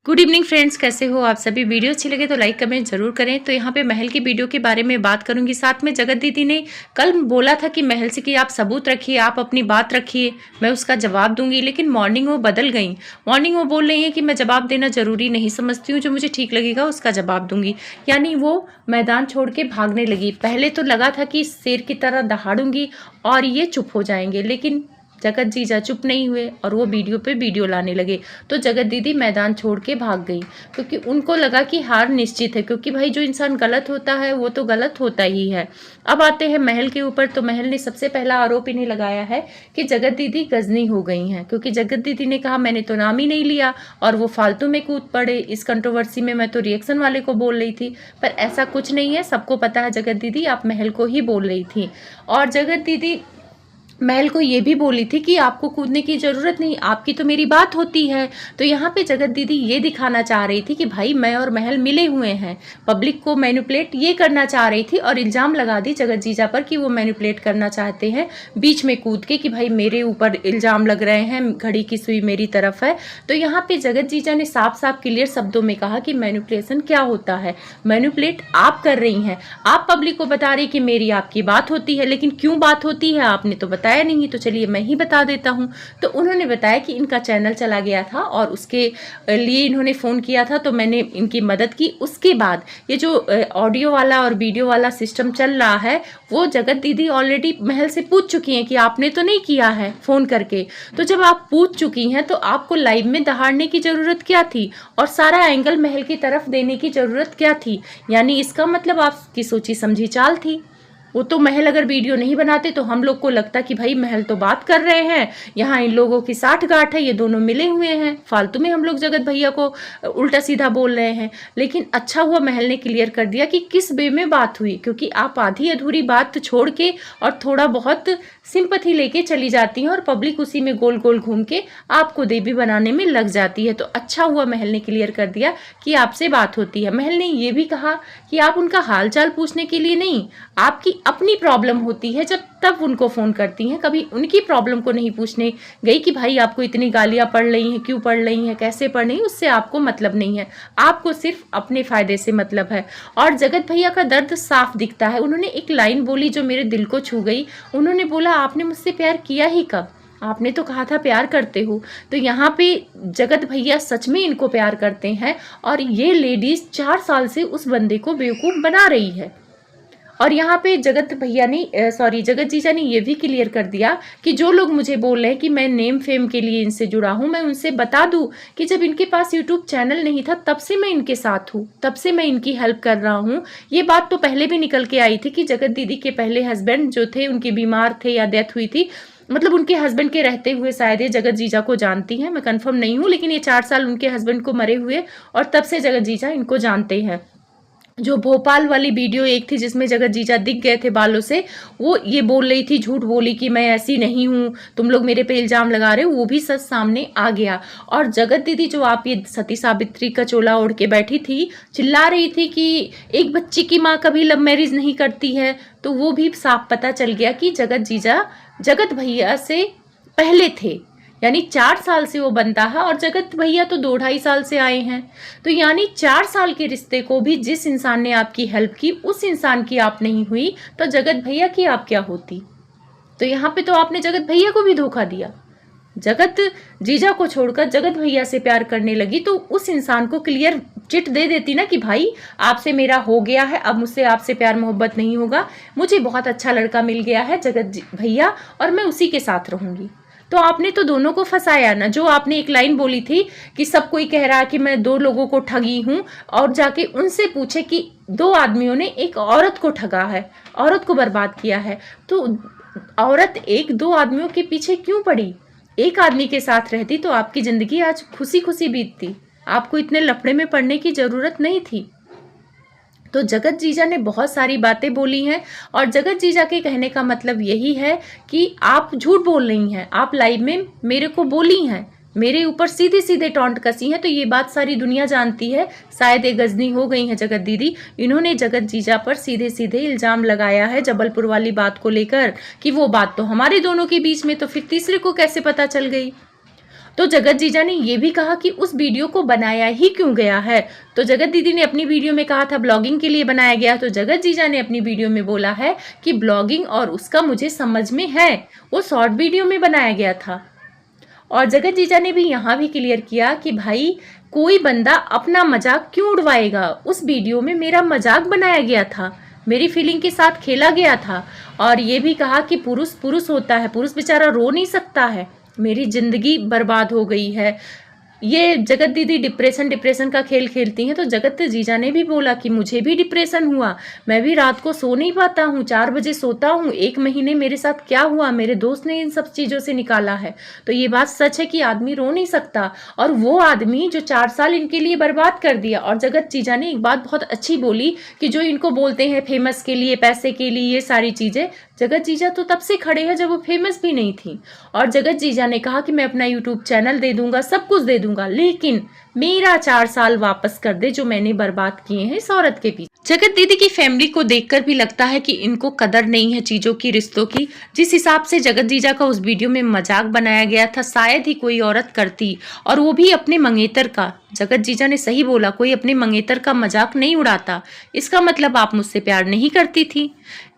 Good evening friends, कैसे हो आप सभी। वीडियो अच्छी लगे तो लाइक कमेंट जरूर करें। तो यहाँ पे महल की वीडियो के बारे में बात करूंगी। साथ में जगत दीदी ने कल बोला था कि महल से कि आप सबूत रखिए, आप अपनी बात रखिए, मैं उसका जवाब दूंगी। लेकिन मॉर्निंग वो बदल गई। मॉर्निंग वो बोल रही हैं कि मैं जवाब देना जरूरी नहीं समझती हूँ, जो मुझे ठीक लगेगा उसका जवाब दूंगी। यानी वो मैदान छोड़ के भागने लगी। पहले तो लगा था कि शेर की तरह दहाड़ूंगी और ये चुप हो जाएंगे, लेकिन जगत जीजा चुप नहीं हुए और वो वीडियो पे वीडियो लाने लगे। तो जगत दीदी मैदान छोड़ के भाग गई, क्योंकि उनको लगा कि हार निश्चित है। क्योंकि भाई जो इंसान गलत होता है वो तो गलत होता ही है। अब आते हैं महल के ऊपर। तो महल ने सबसे पहला आरोप इन्हें लगाया है कि जगत दीदी गजनी हो गई हैं, क्योंकि जगत दीदी ने कहा मैंने तो नाम ही नहीं लिया और वो फालतू में कूद पड़े इस कंट्रोवर्सी में। मैं तो रिएक्शन वाले को बोल रही थी, पर ऐसा कुछ नहीं है। सबको पता है जगत दीदी आप महल को ही बोल रही थी। और जगत दीदी महल को ये भी बोली थी कि आपको कूदने की ज़रूरत नहीं, आपकी तो मेरी बात होती है। तो यहाँ पे जगत दीदी ये दिखाना चाह रही थी कि भाई मैं और महल मिले हुए हैं। पब्लिक को मैनिपुलेट ये करना चाह रही थी और इल्ज़ाम लगा दी जगत जीजा पर कि वो मैनिपुलेट करना चाहते हैं बीच में कूद के, कि भाई मेरे ऊपर इल्ज़ाम लग रहे हैं, घड़ी की सुई मेरी तरफ है। तो यहाँ पे जगत जीजा ने साफ साफ क्लियर शब्दों में कहा कि मैनिपुलेशन क्या होता है। मैनिपुलेट आप कर रही हैं, आप पब्लिक को बता रही कि मेरी आपकी बात होती है, लेकिन क्यों बात होती है आपने तो बताया नहीं। तो चलिए मैं ही बता देता हूँ। तो उन्होंने बताया कि इनका चैनल चला गया था और उसके लिए इन्होंने फ़ोन किया था, तो मैंने इनकी मदद की। उसके बाद ये जो ऑडियो वाला और वीडियो वाला सिस्टम चल रहा है, वो जगत दीदी ऑलरेडी महल से पूछ चुकी हैं कि आपने तो नहीं किया है फ़ोन करके। तो जब आप पूछ चुकी हैं तो आपको लाइव में दहाड़ने की ज़रूरत क्या थी और सारा एंगल महल की तरफ देने की ज़रूरत क्या थी। यानी इसका मतलब आपकी सोची समझी चाल थी। वो तो महल अगर वीडियो नहीं बनाते तो हम लोग को लगता कि भाई महल तो बात कर रहे हैं, यहाँ इन लोगों की साठगांठ है, ये दोनों मिले हुए हैं, फालतू में हम लोग जगत भैया को उल्टा सीधा बोल रहे हैं। लेकिन अच्छा हुआ महल ने क्लियर कर दिया कि किस वे में बात हुई, क्योंकि आप आधी अधूरी बात छोड़ के और थोड़ा बहुत सिंपथी लेके चली जाती हैं और पब्लिक उसी में गोल गोल घूम के आपको देवी बनाने में लग जाती है। तो अच्छा हुआ महल ने क्लियर कर दिया कि आपसे बात होती है। महल ने ये भी कहा कि आप उनका हाल चाल पूछने के लिए नहीं, आपकी अपनी प्रॉब्लम होती है जब तब उनको फ़ोन करती हैं, कभी उनकी प्रॉब्लम को नहीं पूछने गई कि भाई आपको इतनी गालियाँ पड़ रही हैं, क्यों पड़ रही हैं, कैसे पड़ रही हैं, उससे आपको मतलब नहीं है। आपको सिर्फ अपने फ़ायदे से मतलब है। और जगत भैया का दर्द साफ दिखता है। उन्होंने एक लाइन बोली जो मेरे दिल को छू गई। उन्होंने बोला आपने मुझसे प्यार किया ही कब, आपने तो कहा था प्यार करते हो। तो यहाँ पे जगत भैया सच में इनको प्यार करते हैं और ये लेडीज 4 साल से उस बंदे को बेवकूफ़ बना रही है। और यहाँ पे जगत जीजा ने ये भी क्लियर कर दिया कि जो लोग मुझे बोल रहे हैं कि मैं नेम फेम के लिए इनसे जुड़ा हूँ, मैं उनसे बता दूँ कि जब इनके पास यूट्यूब चैनल नहीं था तब से मैं इनके साथ हूँ, तब से मैं इनकी हेल्प कर रहा हूँ। ये बात तो पहले भी निकल के आई थी कि जगत दीदी के पहले हस्बैंड जो थे उनके बीमार थे या डेथ हुई थी, मतलब उनके हस्बैंड के रहते हुए शायद ये जगत जीजा को जानती हैं, मैं कंफर्म नहीं हूँ, लेकिन ये 4 साल उनके हस्बैंड को मरे हुए और तब से जगत जीजा इनको जानते हैं। जो भोपाल वाली वीडियो एक थी जिसमें जगत जीजा दिख गए थे बालों से, वो ये बोल रही थी, झूठ बोली कि मैं ऐसी नहीं हूँ, तुम लोग मेरे पे इल्ज़ाम लगा रहे हो, वो भी सच सामने आ गया। और जगत दीदी जो आप ये सती सावित्री का चोला ओढ़ के बैठी थी, चिल्ला रही थी कि एक बच्ची की माँ कभी लव मैरिज नहीं करती है, तो वो भी साफ पता चल गया कि जगत जीजा जगत भैया से पहले थे। यानी 4 साल से वो बनता है और जगत भैया तो 2-2.5 साल से आए हैं। तो यानी 4 साल के रिश्ते को भी जिस इंसान ने आपकी हेल्प की उस इंसान की आप नहीं हुई, तो जगत भैया की आप क्या होती। तो यहाँ पे तो आपने जगत भैया को भी धोखा दिया। जगत जीजा को छोड़कर जगत भैया से प्यार करने लगी, तो उस इंसान को क्लियर चिट दे देती ना कि भाई आपसे मेरा हो गया है, अब मुझसे आपसे प्यार मोहब्बत नहीं होगा, मुझे बहुत अच्छा लड़का मिल गया है जगत भैया और मैं उसी के साथ रहूँगी। तो आपने तो दोनों को फंसाया ना। जो आपने एक लाइन बोली थी कि सब कोई कह रहा है कि मैं 2 लोगों को ठगी हूं, और जाके उनसे पूछे कि 2 आदमियों ने एक औरत को ठगा है, औरत को बर्बाद किया है, तो औरत 1-2 आदमियों के पीछे क्यों पड़ी। एक आदमी के साथ रहती तो आपकी ज़िंदगी आज खुशी खुशी बीतती, आपको इतने लफड़े में पड़ने की ज़रूरत नहीं थी। तो जगत जीजा ने बहुत सारी बातें बोली हैं और जगत जीजा के कहने का मतलब यही है कि आप झूठ बोल रही हैं, आप लाइव में मेरे को बोली हैं, मेरे ऊपर सीधे सीधे टॉन्ट कसी हैं। तो ये बात सारी दुनिया जानती है। शायद ये गजनी हो गई हैं जगत दीदी, इन्होंने जगत जीजा पर सीधे सीधे इल्ज़ाम लगाया है जबलपुर वाली बात को लेकर कि वो बात तो हमारे दोनों के बीच में, तो फिर तीसरे को कैसे पता चल गई। तो जगत जीजा ने ये भी कहा कि उस वीडियो को बनाया ही क्यों गया है। तो जगत दीदी ने अपनी वीडियो में कहा था ब्लॉगिंग के लिए बनाया गया, तो जगत जीजा ने अपनी वीडियो में बोला है कि ब्लॉगिंग और उसका मुझे समझ में है, वो शॉर्ट वीडियो में बनाया गया था। और जगत जीजा ने भी यहाँ भी क्लियर किया कि भाई कोई बंदा अपना मजाक क्यों उड़वाएगा, उस वीडियो में मेरा मजाक बनाया गया था, मेरी फीलिंग के साथ खेला गया था। और ये भी कहा कि पुरुष पुरुष होता है, पुरुष बेचारा रो नहीं सकता है, मेरी जिंदगी बर्बाद हो गई है। ये जगत दीदी डिप्रेशन का खेल खेलती हैं, तो जगत जीजा ने भी बोला कि मुझे भी डिप्रेशन हुआ, मैं भी रात को सो नहीं पाता हूँ, 4 बजे सोता हूँ, 1 महीने मेरे साथ क्या हुआ, मेरे दोस्त ने इन सब चीज़ों से निकाला है। तो ये बात सच है कि आदमी रो नहीं सकता, और वो आदमी जो 4 साल इनके लिए बर्बाद कर दिया। और जगत जीजा ने एक बात बहुत अच्छी बोली कि जो इनको बोलते हैं फेमस के लिए, पैसे के लिए, ये सारी चीज़ें, जगत जीजा तो तब से खड़े हैं जब वो फेमस भी नहीं थी। और जगत जीजा ने कहा कि मैं अपना यूट्यूब चैनल दे दूंगा, सब कुछ दे दूंगा, लेकिन मेरा 4 साल वापस कर दे जो मैंने बर्बाद किए हैं इस औरत के पीछे। जगत दीदी की फैमिली को देखकर भी लगता है कि इनको कदर नहीं है चीजों की, रिश्तों की। जिस हिसाब से जगत जीजा का उस वीडियो में मजाक बनाया गया था, शायद ही कोई औरत करती, और वो भी अपने मंगेतर का। जगत जीजा ने सही बोला, कोई अपने मंगेतर का मजाक नहीं उड़ाता, इसका मतलब आप मुझसे प्यार नहीं करती थी।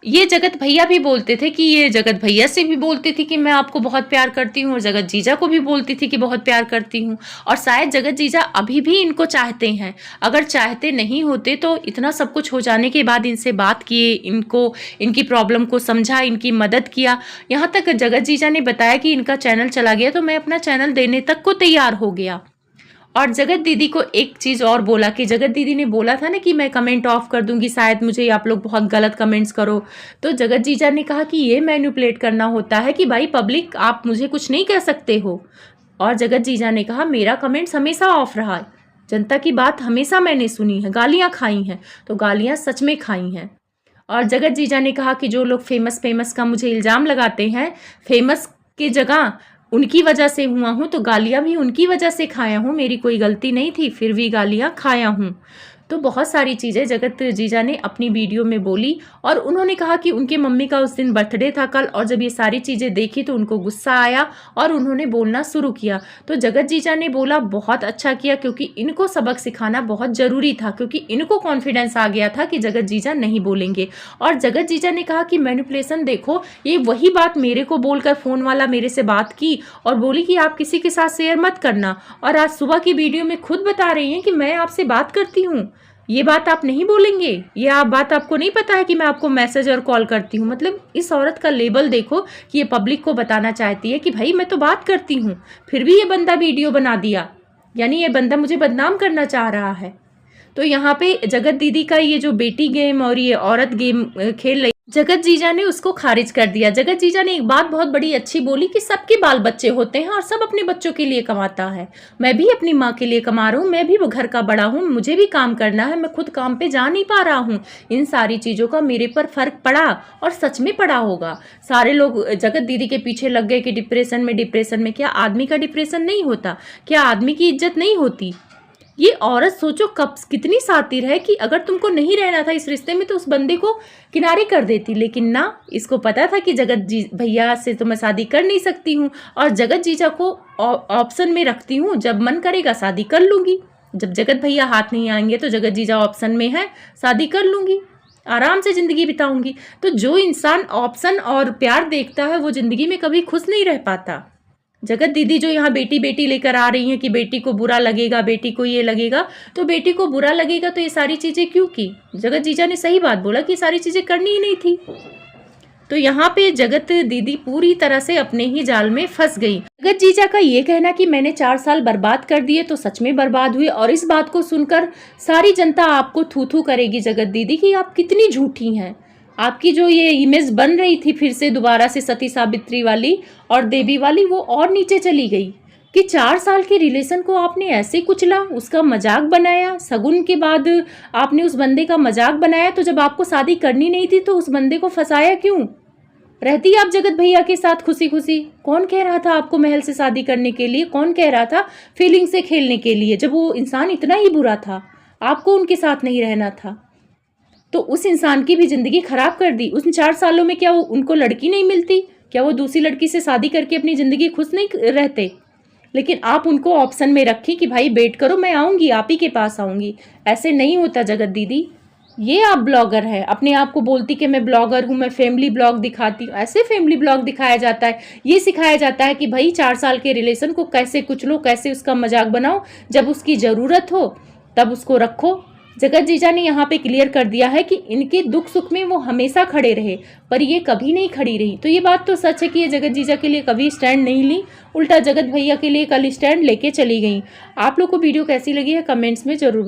ये जगत भैया भी बोलते थे कि ये जगत भैया से भी बोलती थी कि मैं आपको बहुत प्यार करती हूँ, और जगत जीजा को भी बोलती थी कि बहुत प्यार करती हूँ। और शायद जगत जीजा अभी भी इनको चाहते हैं, अगर चाहते नहीं होते तो इतना सब कुछ हो जाने के बाद इनसे बात किए, इनको इनकी प्रॉब्लम को समझा, इनकी मदद किया। यहाँ तक जगत जीजा ने बताया कि इनका चैनल चला गया तो मैं अपना चैनल देने तक को तैयार हो गया। और जगत दीदी को एक चीज़ और बोला कि जगत दीदी ने बोला था ना कि मैं कमेंट ऑफ कर दूंगी, शायद मुझे आप लोग बहुत गलत कमेंट्स करो। तो जगत जीजा ने कहा कि ये मैनिपुलेट करना होता है कि भाई पब्लिक आप मुझे कुछ नहीं कह सकते हो। और जगत जीजा ने कहा मेरा कमेंट्स हमेशा ऑफ रहा, जनता की बात हमेशा मैंने सुनी है, गालियाँ खाई हैं तो गालियाँ सच में खाई हैं। और जगत जीजा ने कहा कि जो लोग फेमस का मुझे इल्ज़ाम लगाते हैं, फेमस की जगह उनकी वजह से हुआ हूँ, तो गालियाँ भी उनकी वजह से खाया हूँ, मेरी कोई गलती नहीं थी, फिर भी गालियाँ खाया हूँ। तो बहुत सारी चीज़ें जगत जीजा ने अपनी वीडियो में बोली। और उन्होंने कहा कि उनके मम्मी का उस दिन बर्थडे था कल, और जब ये सारी चीज़ें देखी तो उनको गुस्सा आया और उन्होंने बोलना शुरू किया। तो जगत जीजा ने बोला बहुत अच्छा किया, क्योंकि इनको सबक सिखाना बहुत ज़रूरी था, क्योंकि इनको कॉन्फिडेंस आ गया था कि जगत जीजा नहीं बोलेंगे। और जगत जीजा ने कहा कि मैनिपुलेशन देखो, ये वही बात मेरे को बोलकर फ़ोन वाला मेरे से बात की और बोली कि आप किसी के साथ शेयर मत करना, और आज सुबह की वीडियो में खुद बता रही हैं कि मैं आपसे बात करती हूँ, ये बात आप नहीं बोलेंगे, ये बात आपको नहीं पता है कि मैं आपको मैसेज और कॉल करती हूँ। मतलब इस औरत का लेवल देखो कि ये पब्लिक को बताना चाहती है कि भाई मैं तो बात करती हूँ, फिर भी ये बंदा वीडियो बना दिया, यानी ये बंदा मुझे बदनाम करना चाह रहा है। तो यहाँ पे जगत दीदी का ये जो बेटी गेम और ये औरत गेम खेल रही, जगत जीजा ने उसको खारिज कर दिया। जगत जीजा ने एक बात बहुत बड़ी अच्छी बोली कि सबके बाल बच्चे होते हैं और सब अपने बच्चों के लिए कमाता है, मैं भी अपनी माँ के लिए कमा रहा हूँ, मैं भी वो घर का बड़ा हूँ, मुझे भी काम करना है, मैं खुद काम पे जा नहीं पा रहा हूँ। इन सारी चीज़ों का मेरे पर फर्क पड़ा, और सच में पड़ा होगा। सारे लोग जगत दीदी के पीछे लग गए कि डिप्रेशन में। क्या आदमी का डिप्रेशन नहीं होता? क्या आदमी की इज्जत नहीं होती? ये औरत सोचो कब कितनी शातिर है कि अगर तुमको नहीं रहना था इस रिश्ते में तो उस बंदे को किनारे कर देती, लेकिन ना, इसको पता था कि जगत भैया से तो मैं शादी कर नहीं सकती हूँ, और जगत जीजा को ऑप्शन में रखती हूँ, जब मन करेगा शादी कर लूँगी, जब जगत भैया हाथ नहीं आएंगे तो जगत जीजा ऑप्शन में है, शादी कर लूँगी, आराम से ज़िंदगी बिताऊँगी। तो जो इंसान ऑप्शन और प्यार देखता है वो ज़िंदगी में कभी खुश नहीं रह पाता। जगत दीदी जो यहाँ बेटी बेटी लेकर आ रही हैं कि बेटी को बुरा लगेगा, बेटी को ये लगेगा, तो बेटी को बुरा लगेगा तो ये सारी चीज़ें क्यों की? जगत जीजा ने सही बात बोला कि ये सारी चीज़ें करनी ही नहीं थी। तो यहाँ पे जगत दीदी पूरी तरह से अपने ही जाल में फंस गई। जगत जीजा का ये कहना कि मैंने 4 साल बर्बाद कर दिए तो सच में बर्बाद हुए, और इस बात को सुनकर सारी जनता आपको थू थू करेगी जगत दीदी कि आप कितनी झूठी हैं। आपकी जो ये इमेज बन रही थी फिर से दोबारा से सती सावित्री वाली और देवी वाली, वो और नीचे चली गई कि 4 साल के रिलेशन को आपने ऐसे कुचला, उसका मजाक बनाया, शगुन के बाद आपने उस बंदे का मजाक बनाया। तो जब आपको शादी करनी नहीं थी तो उस बंदे को फंसाया क्यों? रहती आप जगत भैया के साथ खुशी खुशी। कौन कह रहा था आपको महल से शादी करने के लिए? कौन कह रहा था फीलिंग से खेलने के लिए? जब वो इंसान इतना ही बुरा था, आपको उनके साथ नहीं रहना था, तो उस इंसान की भी ज़िंदगी ख़राब कर दी। उन 4 सालों में क्या उनको लड़की नहीं मिलती? क्या वो दूसरी लड़की से शादी करके अपनी ज़िंदगी खुश नहीं रहते? लेकिन आप उनको ऑप्शन में रखें कि भाई वेट करो, मैं आऊँगी, आप ही के पास आऊँगी। ऐसे नहीं होता जगत दीदी। ये आप ब्लॉगर है, अपने आप को बोलती कि मैं ब्लॉगर हूँ, मैं फैमिली ब्लॉग दिखाती हूँ। ऐसे फैमिली ब्लॉग दिखाया जाता है। ये सिखाया जाता है कि भाई 4 साल के रिलेशन को कैसे कुचलो, कैसे उसका मजाक बनाओ, जब उसकी ज़रूरत हो तब उसको रखो। जगत जीजा ने यहाँ पे क्लियर कर दिया है कि इनके दुख सुख में वो हमेशा खड़े रहे, पर ये कभी नहीं खड़ी रही। तो ये बात तो सच है कि ये जगत जीजा के लिए कभी स्टैंड नहीं ली, उल्टा जगत भैया के लिए कल स्टैंड लेके चली गई। आप लोग को वीडियो कैसी लगी है कमेंट्स में जरूर